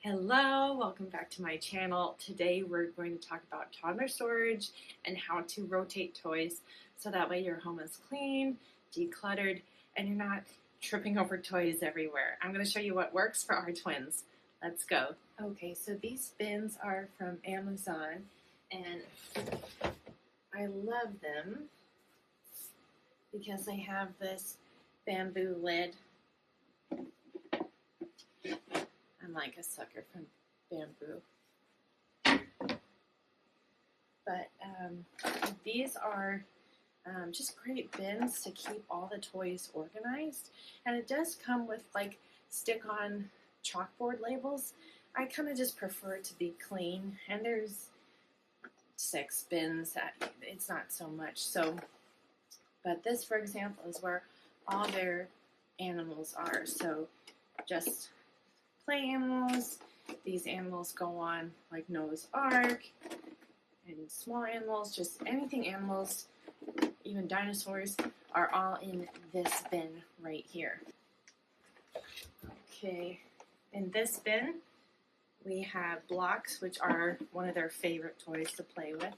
Hello, welcome back to my channel. Today we're going to talk about toddler storage and how to rotate toys so that way your home is clean, decluttered, and you're not tripping over toys everywhere. I'm going to show you what works for our twins. Let's go. Okay, so these bins are from Amazon and I love them because they have this bamboo lid. I'm like a sucker for bamboo. But these are just great bins to keep all the toys organized. And it does come with like stick-on chalkboard labels. I kind of just prefer it to be clean. And there's 6 bins that it's not so much. But this, for example, is where all their animals are. So just play animals. These animals go on like Noah's Ark, and small animals, just anything animals, even dinosaurs, are all in this bin right here. Okay, in this bin we have blocks, which are one of their favorite toys to play with.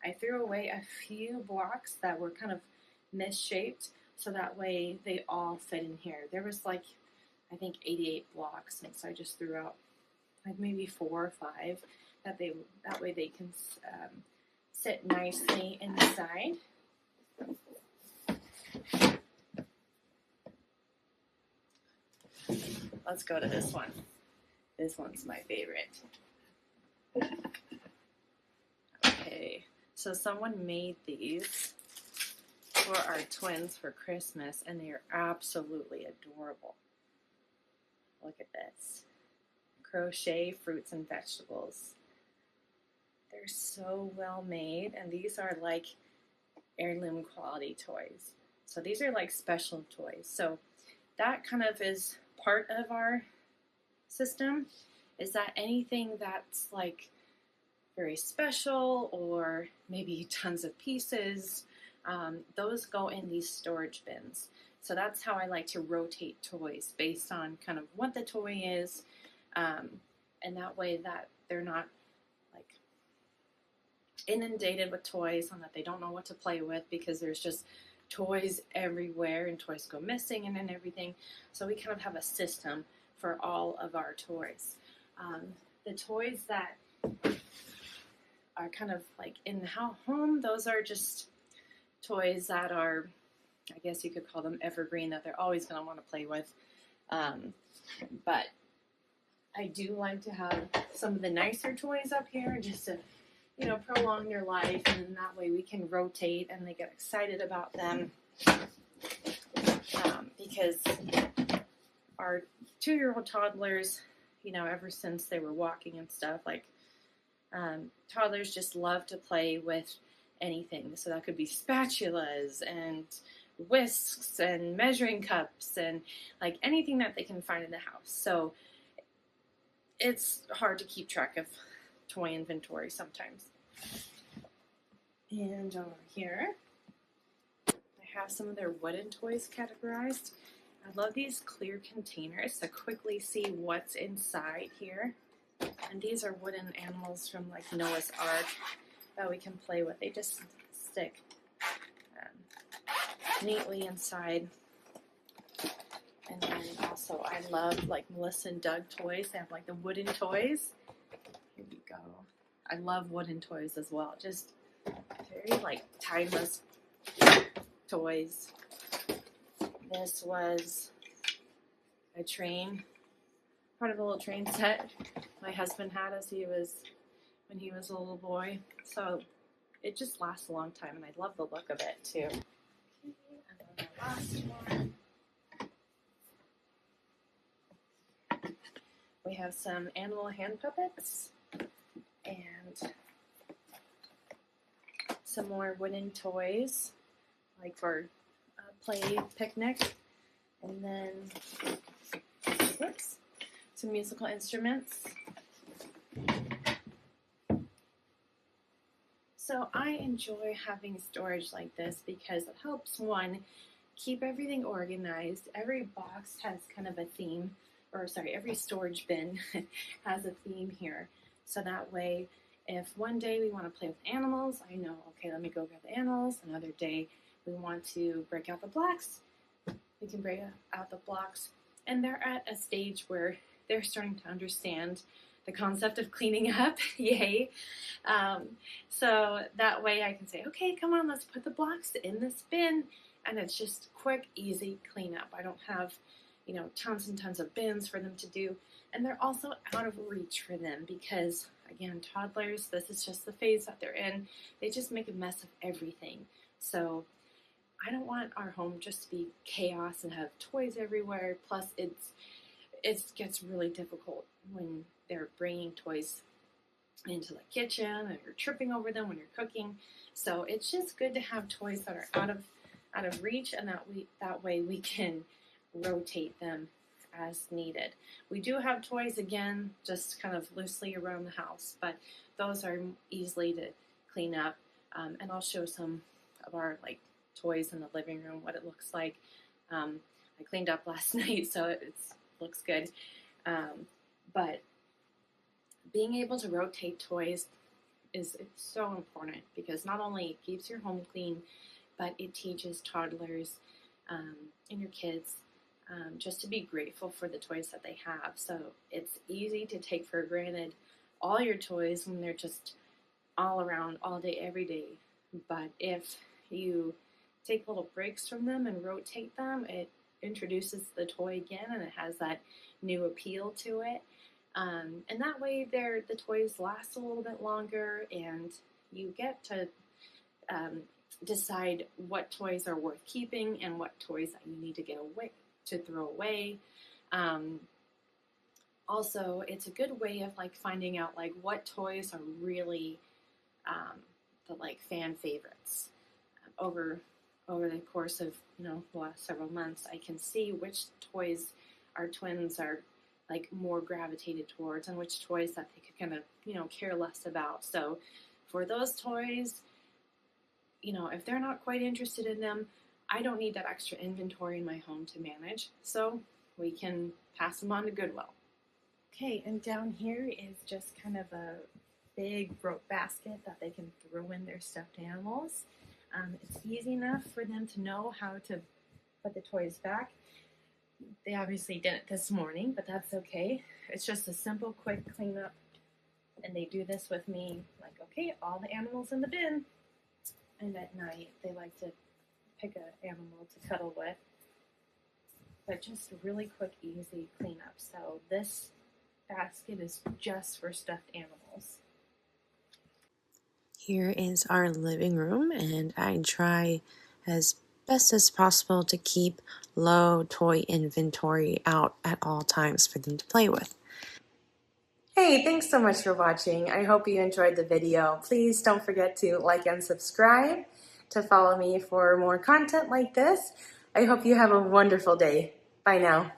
I threw away a few blocks that were kind of misshaped, so that way they all fit in here. There was like, I think 88 blocks, and so I just threw out like maybe 4 or 5 that way they can sit nicely inside. Let's go to this one. This one's my favorite. Okay, so someone made these for our twins for Christmas, and they are absolutely adorable. Look at this. Crochet fruits and vegetables. They're so well made, and these are like heirloom quality toys. So these are like special toys. So that kind of is part of our system, is that anything that's like very special or maybe tons of pieces, those go in these storage bins. So that's how I like to rotate toys, based on kind of what the toy is, and that way that they're not like inundated with toys and that they don't know what to play with, because there's just toys everywhere and toys go missing and everything. So we kind of have a system for all of our toys. The toys that are kind of like in the home, those are just toys that are, I guess you could call them evergreen, that they're always going to want to play with. But I do like to have some of the nicer toys up here just to, prolong their life, and that way we can rotate and they get excited about them. Because our 2-year-old toddlers, ever since they were walking and stuff, like toddlers just love to play with anything. So that could be spatulas and whisks and measuring cups and like anything that they can find in the house. So it's hard to keep track of toy inventory sometimes. And over here, I have some of their wooden toys categorized. I love these clear containers to quickly see what's inside here. And these are wooden animals from like Noah's Ark that we can play with. They just stick neatly inside. And then also I love like Melissa and Doug toys. They have like the wooden toys. Here we go. I love wooden toys as well. Just very like timeless toys. This was a train, part of a little train set my husband had when he was a little boy. So it just lasts a long time, and I love the look of it too. Okay, and then the last one. We have some animal hand puppets and some more wooden toys, like for a play picnic, and then some musical instruments. So I enjoy having storage like this because it helps, one, keep everything organized. Every box has kind of a theme every storage bin has a theme here. So that way, if one day we want to play with animals, I know, okay, let me go get the animals. Another day we want to break out the blocks, we can break out the blocks. And they're at a stage where they're starting to understand the concept of cleaning up. Yay. So that way I can say, okay, come on, let's put the blocks in this bin. And it's just quick, easy cleanup. I don't have, tons and tons of bins for them to do. And they're also out of reach for them because, again, toddlers, this is just the phase that they're in. They just make a mess of everything. So I don't want our home just to be chaos and have toys everywhere. Plus, it gets really difficult when they're bringing toys into the kitchen and you're tripping over them when you're cooking. So it's just good to have toys that are out of reach, and that way we can rotate them as needed. We do have toys, again, just kind of loosely around the house, but those are easily to clean up. And I'll show some of our toys in the living room, what it looks like. I cleaned up last night, so it looks good. But being able to rotate toys it's so important because not only it keeps your home clean, but it teaches toddlers and your kids just to be grateful for the toys that they have. So it's easy to take for granted all your toys when they're just all around all day, every day. But if you take little breaks from them and rotate them, it introduces the toy again and it has that new appeal to it. And that way the toys last a little bit longer and you get to decide what toys are worth keeping and what toys that you need to throw away. Also, it's a good way of finding out what toys are really the fan favorites. Over the course of the last several months, I can see which toys our twins are more gravitated towards and which toys that they could kind of care less about. So for those toys, if they're not quite interested in them, I don't need that extra inventory in my home to manage, so we can pass them on to Goodwill. Okay, and down here is just kind of a big rope basket that they can throw in their stuffed animals. It's easy enough for them to know how to put the toys back. They obviously didn't this morning, but that's okay. It's just a simple, quick cleanup, and they do this with me, okay, all the animals in the bin. And at night, they like to pick an animal to cuddle with. But just a really quick, easy cleanup. So this basket is just for stuffed animals. Here is our living room, and I try as best as possible to keep low toy inventory out at all times for them to play with. Hey, thanks so much for watching. I hope you enjoyed the video. Please don't forget to like and subscribe to follow me for more content like this. I hope you have a wonderful day. Bye now.